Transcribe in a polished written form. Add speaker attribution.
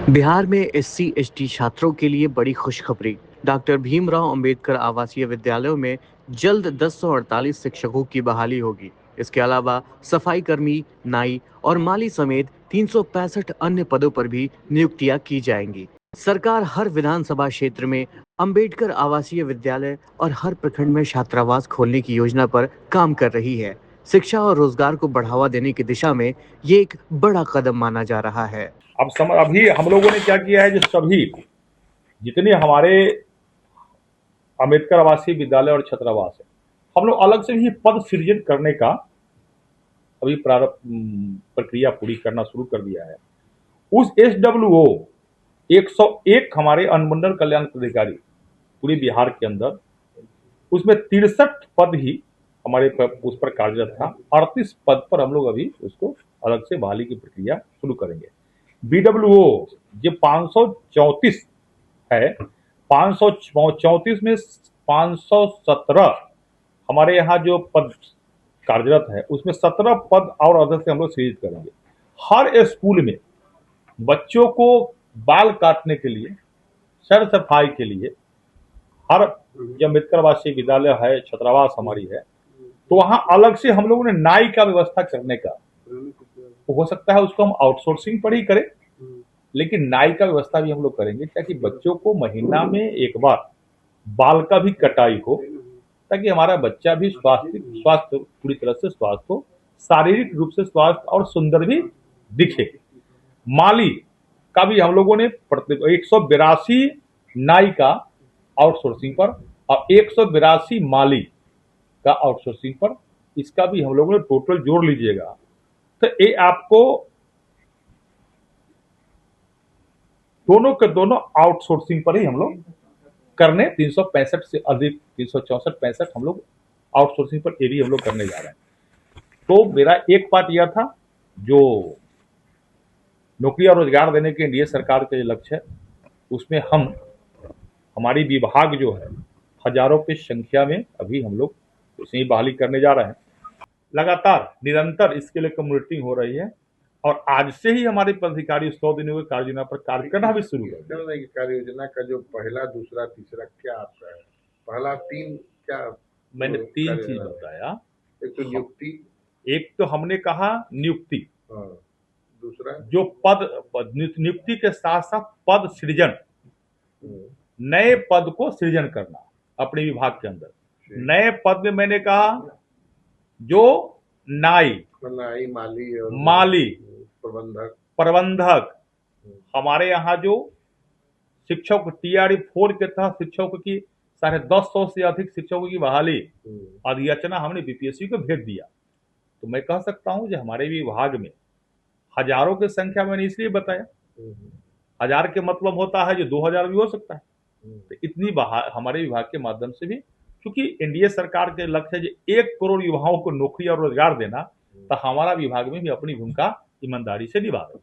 Speaker 1: बिहार में SC ST छात्रों के लिए बड़ी खुशखबरी। डॉक्टर भीमराव अंबेडकर आवासीय विद्यालयों में जल्द 1048 शिक्षकों की बहाली होगी। इसके अलावा सफाई कर्मी, नाई और माली समेत 365 अन्य पदों पर भी नियुक्तियां की जाएंगी। सरकार हर विधानसभा क्षेत्र में अंबेडकर आवासीय विद्यालय और हर प्रखंड में छात्रावास खोलने की योजना पर काम कर रही है। शिक्षा और रोजगार को बढ़ावा देने की दिशा में ये एक बड़ा कदम माना जा रहा है।
Speaker 2: अभी हम लोगों ने क्या किया है, जो सभी जितने हमारे अम्बेडकर आवासीय विद्यालय और छात्रावास है, हम लोग अलग से भी पद सृजन करने का अभी प्रारंभ प्रक्रिया पूरी करना शुरू कर दिया है। उस SWO 101 हमारे अनुमंडल कल्याण पदाधिकारी पूरे बिहार के अंदर, उसमें 63 पद ही हमारे उस पर कार्यरत था। 38 पद पर हम लोग अभी उसको अलग से बहाली की प्रक्रिया शुरू करेंगे। BWO जो 534 है, 534 में 517 हमारे यहाँ जो पद कार्यरत है, उसमें 17 पद और अधिक से हम लोग सृजित करेंगे। हर स्कूल में बच्चों को बाल काटने के लिए, सर सफाई के लिए, हर जो अम्बेडकर आवासीय विद्यालय है, छात्रावास हमारी है, तो वहां अलग से हम लोगों ने नाई का व्यवस्था करने का, तो हो सकता है उसको हम आउटसोर्सिंग पर ही करें, लेकिन नाई का व्यवस्था भी हम लोग करेंगे ताकि बच्चों को महीना में एक बार बाल का भी कटाई हो, ताकि हमारा बच्चा भी स्वास्थ्य पूरी तरह से स्वस्थ हो, शारीरिक रूप से स्वस्थ और सुंदर भी दिखे। माली का भी हम लोगों ने 182 नाई का आउटसोर्सिंग पर और 182 माली का आउटसोर्सिंग पर, इसका भी हम लोगों ने टोटल जोड़ लीजिएगा तो ये आपको दोनों के दोनों आउटसोर्सिंग पर ही हम लोग करने 365 से अधिक 364-65 हम लोग आउटसोर्सिंग पर ये भी हम लोग करने जा रहे हैं। तो मेरा एक पार्ट यह था, जो नौकरी और रोजगार देने के एनडीए सरकार के लक्ष्य है, उसमें हमारी विभाग जो है हजारों की संख्या में अभी हम लोग उसे ही बहाली करने जा रहे हैं। लगातार निरंतर इसके लिए कम्युनिटी हो रही है और आज से ही हमारे पदाधिकारी 100 दिनों की कार्य योजना पर कार्य करना भी शुरू कर।
Speaker 3: कार्य योजना का जो पहला, दूसरा, तीसरा क्या आपका है? पहला 3 क्या?
Speaker 2: मैंने 3 चीज बताया।
Speaker 3: एक तो नियुक्ति,
Speaker 2: एक तो हमने कहा नियुक्ति,
Speaker 3: दूसरा
Speaker 2: जो पद नियुक्ति के साथ साथ पद सृजन, नए पद को सृजन करना अपने विभाग के अंदर। नए पद में मैंने कहा जो नाई,
Speaker 3: माली और
Speaker 2: प्रबंधक हमारे यहाँ जो शिक्षक TRE 4 के तहत शिक्षकों की 150 से अधिक शिक्षकों की बहाली अधियाचना हमने BPSC को भेज दिया। तो मैं कह सकता हूं जो हमारे विभाग में हजारों की संख्या मैंने इसलिए बताया, हजार के मतलब होता है जो 2000 भी हो सकता है। तो इतनी हमारे विभाग के माध्यम से भी, क्योंकि एनडीए सरकार के लक्ष्य है 1 करोड़ युवाओं को नौकरी और रोजगार देना, तो हमारा विभाग में भी अपनी भूमिका ईमानदारी से निभा रहे।